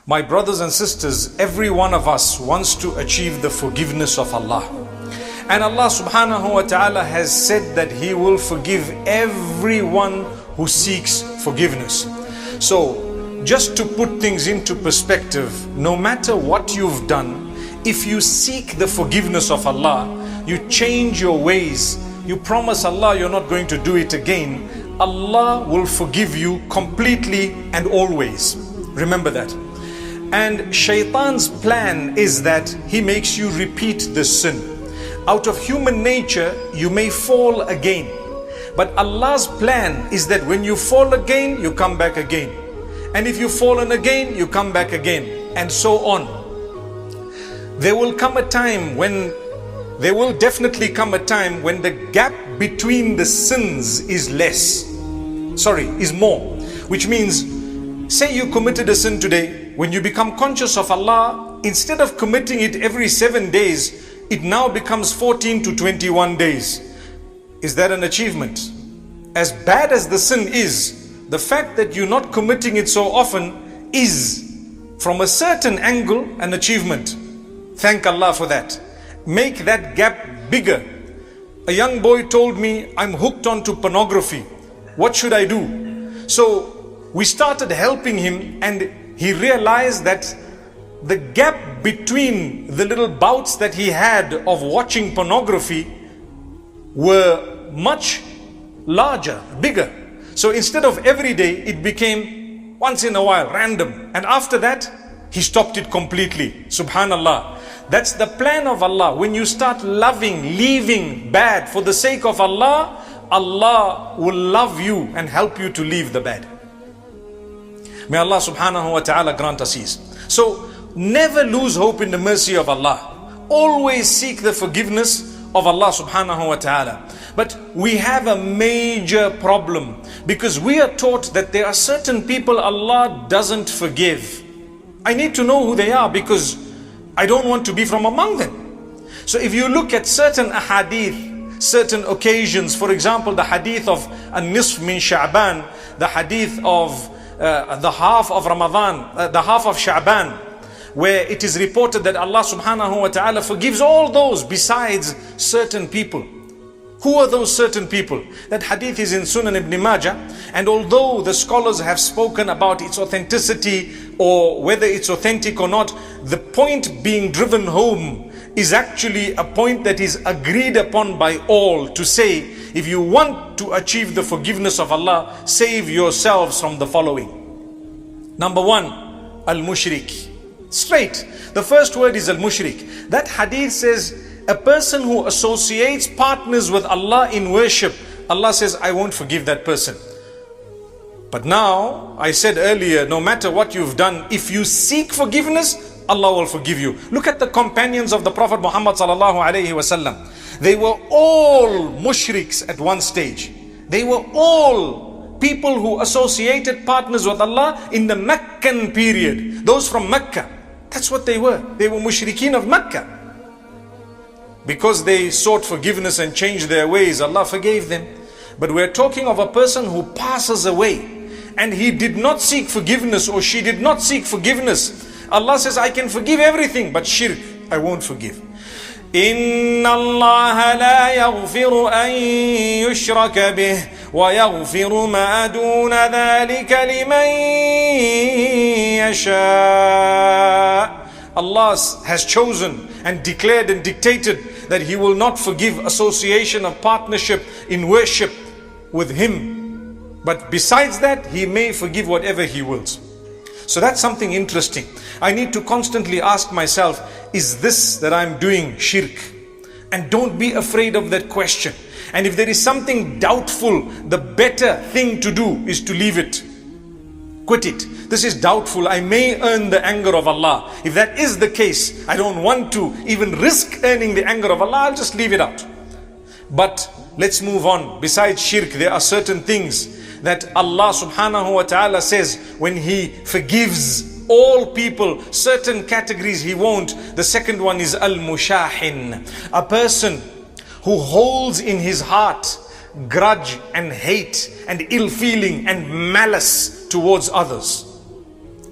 My brothers and sisters, every one of us wants to achieve the forgiveness of Allah. And Allah subhanahu wa ta'ala has said that He will forgive everyone who seeks forgiveness. So, just to put things into perspective, no matter what you've done, if you seek the forgiveness of Allah, you change your ways, you promise Allah you're not going to do it again, Allah will forgive you completely and always. Remember that. And Shaitan's plan is that he makes you repeat the sin. Out of human nature, you may fall again. But Allah's plan is that when you fall again, you come back again. And if you've fallen again, you come back again. And so on. There will definitely come a time when the gap between the sins is more. Which means, say you committed a sin today. When you become conscious of Allah, instead of committing it every 7 days, it now becomes 14 to 21 days. Is that an achievement? As bad as the sin is, the fact that you're not committing it so often is, from a certain angle, an achievement. Thank Allah for that. Make that gap bigger. A young boy told me, I'm hooked onto pornography. What should I do? So we started helping him, and he realized that the gap between the little bouts that he had of watching pornography were much larger, bigger. So instead of every day, it became once in a while, random. And after that, he stopped it completely. Subhanallah. That's the plan of Allah. When you start leaving bad for the sake of Allah, Allah will love you and help you to leave the bad. May Allah subhanahu wa ta'ala grant us ease. So, never lose hope in the mercy of Allah. Always seek the forgiveness of Allah subhanahu wa ta'ala. But we have a major problem because we are taught that there are certain people Allah doesn't forgive. I need to know who they are because I don't want to be from among them. So if you look at certain ahadith, certain occasions, for example, the hadith of An-Nisf min Sha'ban, the hadith of the half of Ramadan, the half of Sha'ban, where it is reported that Allah subhanahu wa ta'ala forgives all those besides certain people. Who are those certain people? That hadith is in Sunan Ibn Majah, and although the scholars have spoken about its authenticity or whether it's authentic or not, the point being driven home is actually a point that is agreed upon by all to say, if you want to achieve the forgiveness of Allah, save yourselves from the following. Number one, al-mushrik. Straight. The first word is al-mushrik. That hadith says, a person who associates partners with Allah in worship, Allah says, I won't forgive that person. But now, I said earlier, no matter what you've done, if you seek forgiveness, Allah will forgive you. Look at the companions of the Prophet Muhammad sallallahu alaihi wasallam. They were all mushriks at one stage. They were all people who associated partners with Allah in the Meccan period. Those from Mecca. That's what they were. They were mushrikeen of Mecca. Because they sought forgiveness and changed their ways, Allah forgave them. But we're talking of a person who passes away and he did not seek forgiveness or she did not seek forgiveness. Allah says, I can forgive everything, but shirk, I won't forgive. إِنَّ اللَّهَ لَا يَغْفِرُ أَن يُشْرَكَ بِهِ وَيَغْفِرُ مَا دُونَ ذَلِكَ لِمَن يَشَاءُ. Allah has chosen and declared and dictated that He will not forgive association of partnership in worship with Him. But besides that, He may forgive whatever He wills. So that's something interesting. I need to constantly ask myself, is this that I'm doing shirk? And don't be afraid of that question. And if there is something doubtful, the better thing to do is to leave it. Quit it. This is doubtful. I may earn the anger of Allah. If that is the case, I don't want to even risk earning the anger of Allah. I'll just leave it out. But let's move on. Besides shirk, there are certain things that Allah subhanahu wa ta'ala says when He forgives all people, certain categories He won't. The second one is al-mushahin. A person who holds in his heart grudge and hate and ill feeling and malice towards others.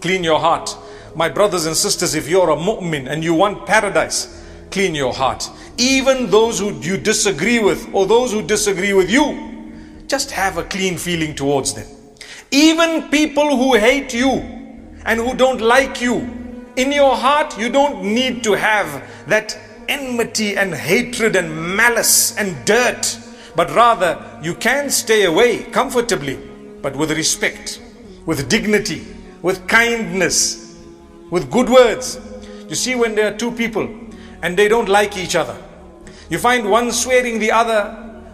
Clean your heart. my brothers and sisters, if you're a mu'min and you want paradise, clean your heart. Even those who you disagree with, or those who disagree with you, just have a clean feeling towards them. Even people who hate you and who don't like you, in your heart you don't need to have that enmity and hatred and malice and dirt, but rather you can stay away comfortably, but with respect, with dignity, with kindness, with good words. You see, when there are two people and they don't like each other, you find one swearing the other,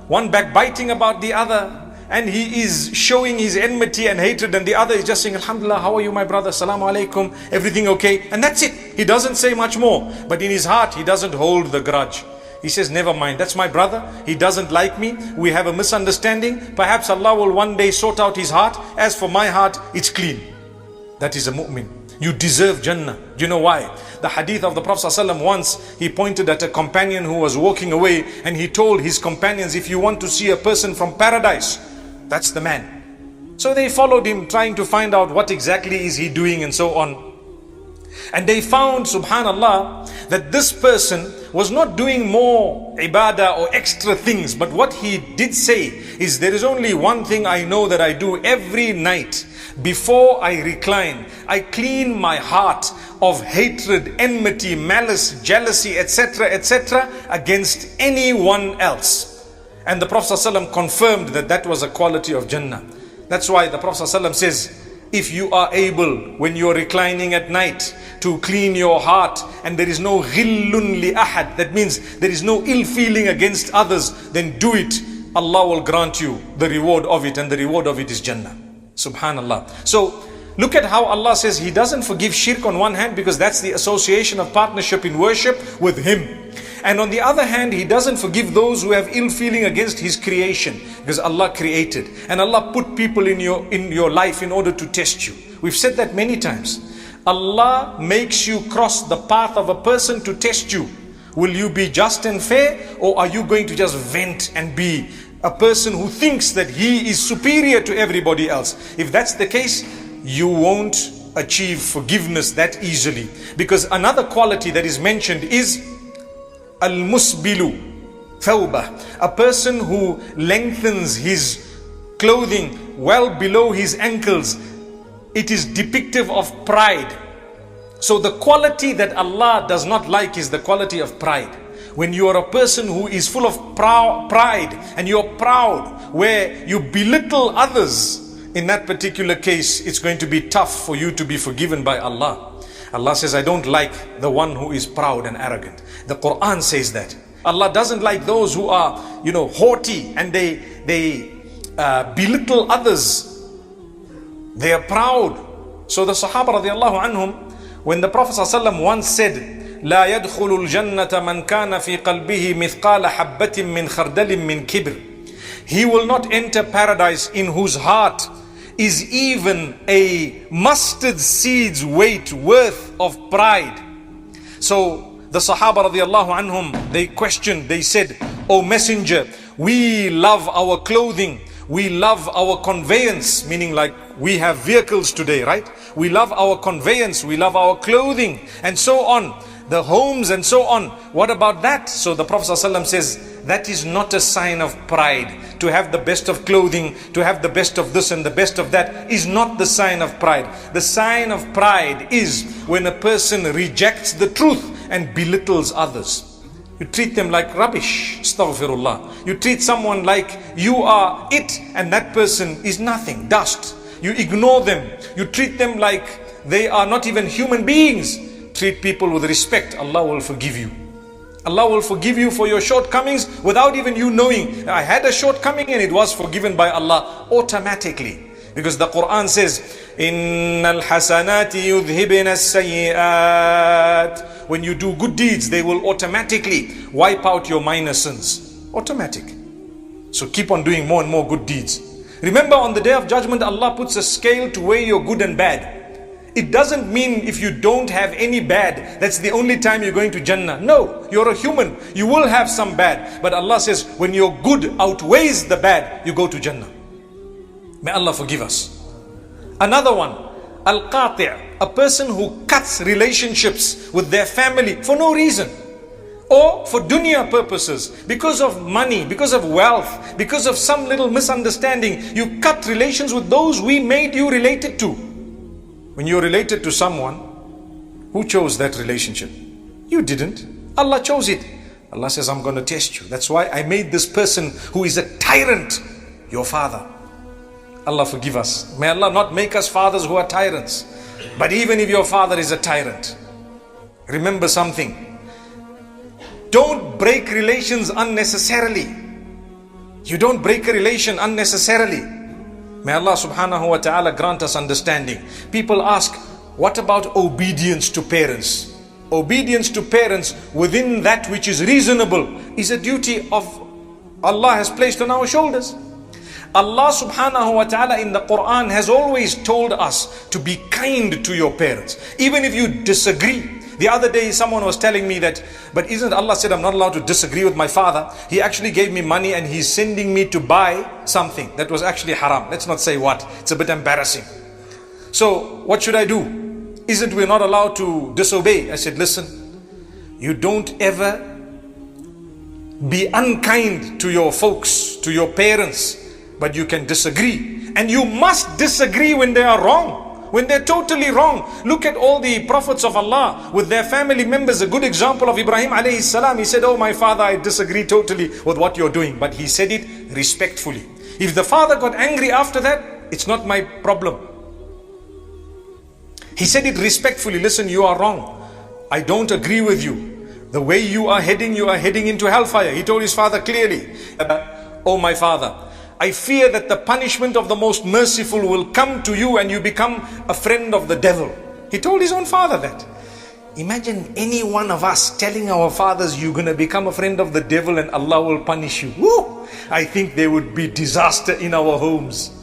one backbiting about the other, and he is showing his enmity and hatred, and the other is just saying, Alhamdulillah, how are you, my brother? Assalamu alaikum, everything okay? And that's it. He doesn't say much more. But in his heart, he doesn't hold the grudge. He says, never mind, that's my brother. He doesn't like me. We have a misunderstanding. Perhaps Allah will one day sort out his heart. As for my heart, it's clean. That is a mu'min. You deserve Jannah. Do you know why? The hadith of the Prophet ﷺ, once he pointed at a companion who was walking away, and he told his companions, if you want to see a person from paradise, that's the man. So they followed him, trying to find out what exactly is he doing and so on. And they found, subhanallah, that this person was not doing more ibadah or extra things, but what he did say is, there is only one thing I know that I do every night. Before I recline, I clean my heart of hatred, enmity, malice, jealousy, etc., etc., against anyone else. And the Prophet ﷺ confirmed that that was a quality of Jannah. That's why the Prophet ﷺ says, if you are able, when you are reclining at night, to clean your heart, and there is no ghillun li ahad, that means there is no ill feeling against others, then do it. Allah will grant you the reward of it, and the reward of it is Jannah. Subhanallah. So look at how Allah says He doesn't forgive shirk on one hand, because that's the association of partnership in worship with Him. And on the other hand, He doesn't forgive those who have ill feeling against His creation, because Allah created. And Allah put people in your life in order to test you. We've said that many times. Allah makes you cross the path of a person to test you. Will you be just and fair, or are you going to just vent and be a person who thinks that he is superior to everybody else? If that's the case, you won't achieve forgiveness that easily. Because another quality that is mentioned is al-musbilu thawbah, a person who lengthens his clothing well below his ankles. It is depictive of pride. So the quality that Allah does not like is the quality of pride. When you are a person who is full of pride, and you're proud, where you belittle others, in that particular case, it's going to be tough for you to be forgiven by Allah. Allah says, I don't like the one who is proud and arrogant. The Quran says that. Allah doesn't like those who are, haughty, and they belittle others. They are proud. So the Sahaba radiallahu anhum, when the Prophet ﷺ once said, لا يدخل الجنة من كان في قلبه مثقال حبة من خردل من كبر, he will not enter paradise in whose heart is even a mustard seed's weight worth of pride. So the Sahaba radiallahu anhum, they questioned, they said, O Messenger, we love our clothing, we love our conveyance, meaning like we have vehicles today, right? We love our conveyance, we love our clothing, and so on, the homes and so on. What about that? So the Prophet ﷺ says, that is not a sign of pride. To have the best of clothing, to have the best of this and the best of that, is not the sign of pride. The sign of pride is when a person rejects the truth and belittles others. You treat them like rubbish, astaghfirullah. You treat someone like you are it, and that person is nothing, dust. You ignore them. You treat them like they are not even human beings. Treat people with respect. Allah will forgive you. Allah will forgive you for your shortcomings without even you knowing. I had a shortcoming and it was forgiven by Allah automatically. Because the Quran says, Innal hasanati yudhibna as-sayyi'at. When you do good deeds, they will automatically wipe out your minor sins. Automatic. So keep on doing more and more good deeds. Remember, on the day of judgment, Allah puts a scale to weigh your good and bad. It doesn't mean if you don't have any bad, that's the only time you're going to Jannah. No, you're a human. You will have some bad. But Allah says, when your good outweighs the bad, you go to Jannah. May Allah forgive us. Another one, Al-Qati', a person who cuts relationships with their family for no reason, or for dunya purposes, because of money, because of wealth, because of some little misunderstanding. You cut relations with those we made you related to. When you're related to someone, who chose that relationship? You didn't. Allah chose it. Allah says, I'm going to test you. That's why I made this person who is a tyrant your father. Allah forgive us. May Allah not make us fathers who are tyrants. But even if your father is a tyrant, remember something. Don't break relations unnecessarily. You don't break a relation unnecessarily. May Allah subhanahu wa ta'ala grant us understanding. People ask, what about obedience to parents? Obedience to parents within that which is reasonable is a duty of Allah has placed on our shoulders. Allah subhanahu wa ta'ala in the Quran has always told us to be kind to your parents. Even if you disagree. The other day someone was telling me that, but isn't Allah said I'm not allowed to disagree with my father? He actually gave me money and he's sending me to buy something that was actually haram. Let's not say what. It's a bit embarrassing. So what should I do? Isn't we not allowed to disobey? I said, listen, you don't ever be unkind to your folks, to your parents, but you can disagree. And you must disagree when they are wrong. When they're totally wrong. Look at all the prophets of Allah with their family members. A good example of Ibrahim alayhi salam. He said, oh my father, I disagree totally with what you're doing. But he said it respectfully. If the father got angry after that, it's not my problem. He said it respectfully. Listen, you are wrong. I don't agree with you. The way you are heading into hellfire. He told his father clearly, oh my father, I fear that the punishment of the most merciful will come to you and you become a friend of the devil. He told his own father that. Imagine any one of us telling our fathers, you're going to become a friend of the devil and Allah will punish you. Woo! I think there would be disaster in our homes.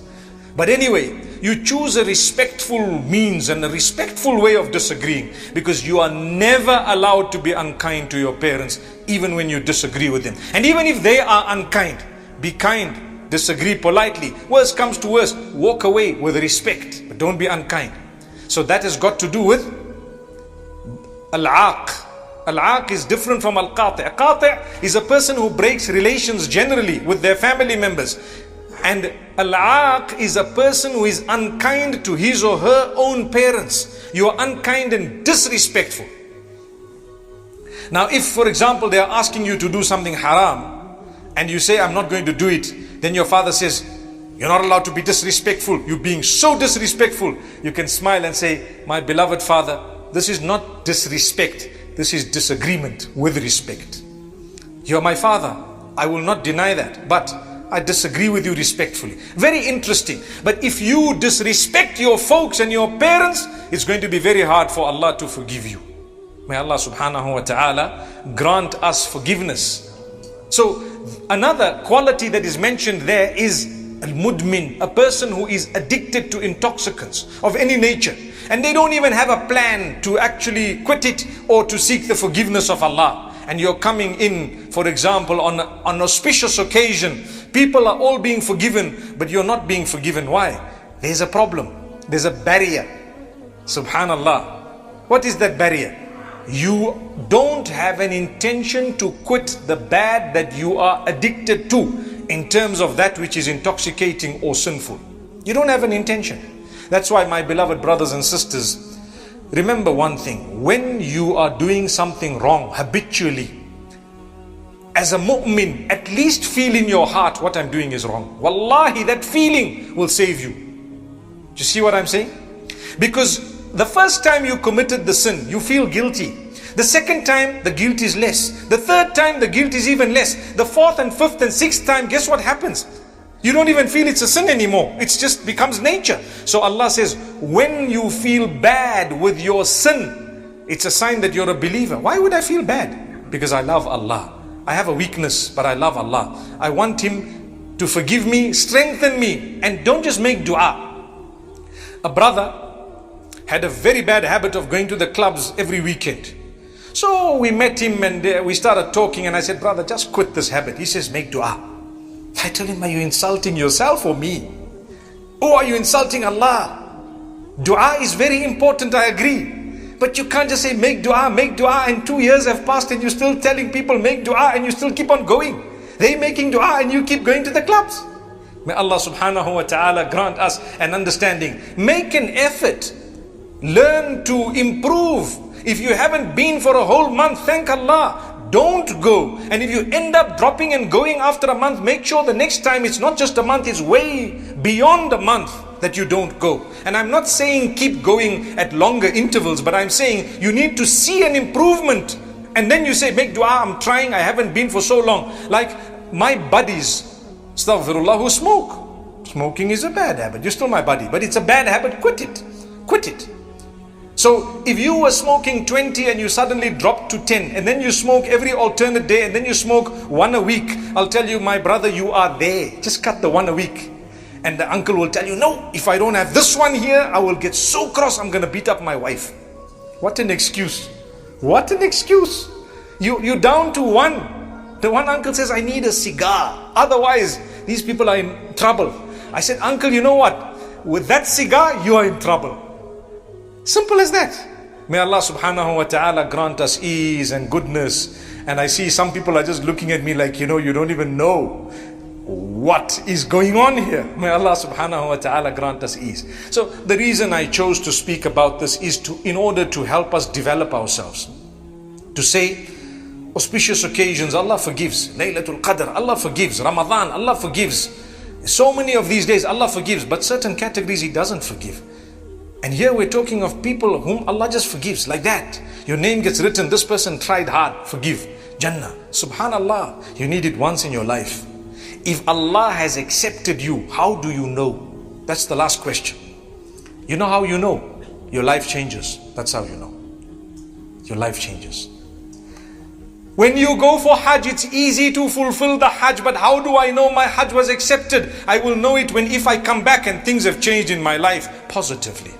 But anyway, you choose a respectful means and a respectful way of disagreeing, because you are never allowed to be unkind to your parents, even when you disagree with them. And even if they are unkind, be kind. Disagree politely. Worst comes to worst, walk away with respect, but don't be unkind. So that has got to do with al-aaq. Al-aaq is different from al-qati'. Al-qati' is a person who breaks relations generally with their family members. And al-aaq is a person who is unkind to his or her own parents. You are unkind and disrespectful. Now if, for example, they are asking you to do something haram and you say, I'm not going to do it, then your father says, you're not allowed to be disrespectful. You're being so disrespectful. You can smile and say, my beloved father, this is not disrespect. This is disagreement with respect. You're my father. I will not deny that. But I disagree with you respectfully. Very interesting. But if you disrespect your folks and your parents, it's going to be very hard for Allah to forgive you. May Allah subhanahu wa ta'ala grant us forgiveness. So another quality that is mentioned there is al-mudmin, a person who is addicted to intoxicants of any nature. And they don't even have a plan to actually quit it or to seek the forgiveness of Allah. And you're coming in, for example, on an auspicious occasion. People are all being forgiven, but you're not being forgiven. Why? There's a problem. There's a barrier. Subhanallah. What is that barrier? You don't have an intention to quit the bad that you are addicted to in terms of that which is intoxicating or sinful. You don't have an intention. That's why, my beloved brothers and sisters, remember one thing. When you are doing something wrong habitually, as a mu'min, at least feel in your heart what I'm doing is wrong. Wallahi, that feeling will save you. Do you see what I'm saying? Because the first time you committed the sin, you feel guilty. The second time, the guilt is less. The third time, the guilt is even less. The fourth and fifth and sixth time, guess what happens? You don't even feel it's a sin anymore. It just becomes nature. So Allah says, when you feel bad with your sin, it's a sign that you're a believer. Why would I feel bad? Because I love Allah. I have a weakness, but I love Allah. I want Him to forgive me, strengthen me, and don't just make dua. A brother had a very bad habit of going to the clubs every weekend. So we met him and we started talking, and I said, brother, just quit this habit. He says, make dua. I tell him, are you insulting yourself or me? Or are you insulting Allah? Dua is very important, I agree. But you can't just say make dua, and 2 years have passed and you're still telling people make dua and you still keep on going. They making dua and you keep going to the clubs. May Allah subhanahu wa ta'ala grant us an understanding. Make an effort. Learn to improve. If you haven't been for a whole month, thank Allah. Don't go. And if you end up dropping and going after a month, make sure the next time it's not just a month, it's way beyond a month that you don't go. And I'm not saying keep going at longer intervals, but I'm saying you need to see an improvement. And then you say, make dua, I'm trying, I haven't been for so long. Like my buddies, astaghfirullah, who smoke. Smoking is a bad habit. You're still my buddy, but it's a bad habit. Quit it. Quit it. So if you were smoking 20 and you suddenly drop to 10, and then you smoke every alternate day, and then you smoke one a week, I'll tell you, my brother, you are there. Just cut the one a week. And the uncle will tell you, no, if I don't have this one here, I will get so cross, I'm going to beat up my wife. What an excuse. What an excuse. You're down to one. The one uncle says, I need a cigar. Otherwise, these people are in trouble. I said, uncle, you know what? With that cigar, you are in trouble. Simple as that. May Allah subhanahu wa ta'ala grant us ease and goodness. And I see some people are just looking at me like, you don't even know what is going on here. May Allah subhanahu wa ta'ala grant us ease. So the reason I chose to speak about this is in order to help us develop ourselves. To say, auspicious occasions, Allah forgives. Laylatul Qadr, Allah forgives. Ramadan, Allah forgives. So many of these days, Allah forgives. But certain categories, He doesn't forgive. And here we're talking of people whom Allah just forgives, like that. Your name gets written, this person tried hard, forgive. Jannah. Subhanallah, you need it once in your life. If Allah has accepted you, how do you know? That's the last question. You know how you know? Your life changes. That's how you know. Your life changes. When you go for Hajj, it's easy to fulfill the Hajj, but how do I know my Hajj was accepted? I will know it if I come back and things have changed in my life positively.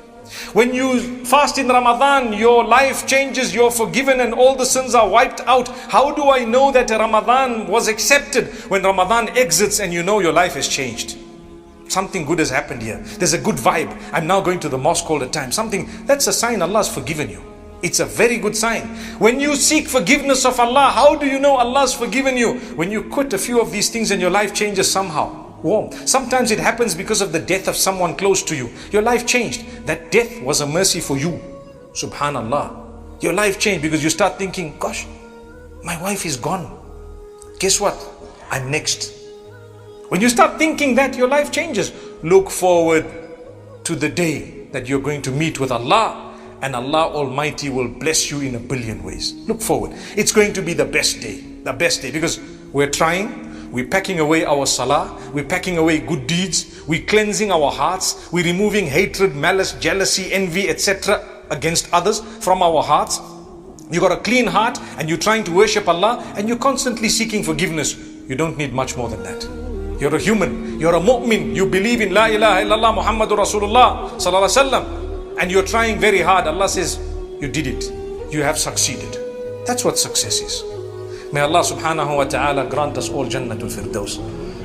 When you fast in Ramadan, your life changes, you're forgiven and all the sins are wiped out. How do I know that Ramadan was accepted? When Ramadan exits and you know your life has changed. Something good has happened here. There's a good vibe. I'm now going to the mosque all the time. That's a sign Allah's forgiven you. It's a very good sign. When you seek forgiveness of Allah, how do you know Allah's forgiven you? When you quit a few of these things and your life changes somehow. Warm. Sometimes it happens because of the death of someone close to you. Your life changed. That death was a mercy for you. Subhanallah. Your life changed because you start thinking, gosh, my wife is gone. Guess what? I'm next. When you start thinking that, your life changes. Look forward to the day that you're going to meet with Allah, and Allah Almighty will bless you in a billion ways. Look forward. It's going to be the best day. The best day, because we're trying. We're packing away our salah, we're packing away good deeds, we're cleansing our hearts, we're removing hatred, malice, jealousy, envy, etc. against others from our hearts. You got a clean heart and you're trying to worship Allah and you're constantly seeking forgiveness. You don't need much more than that. You're a human, you're a mu'min, you believe in La ilaha illallah Muhammadur Rasulullah sallallahu alaihi wasallam, and you're trying very hard. Allah says, you did it, you have succeeded. That's what success is. May Allah subhanahu wa ta'ala grant us all Jannatul Firdaus.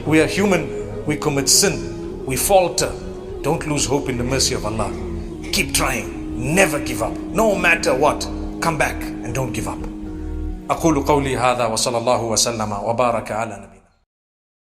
We are human, we commit sin, we falter. Don't lose hope in the mercy of Allah. Keep trying, never give up. No matter what, come back and don't give up. أقول قولي هذا وصلى الله وسلم وبارك على نبينا.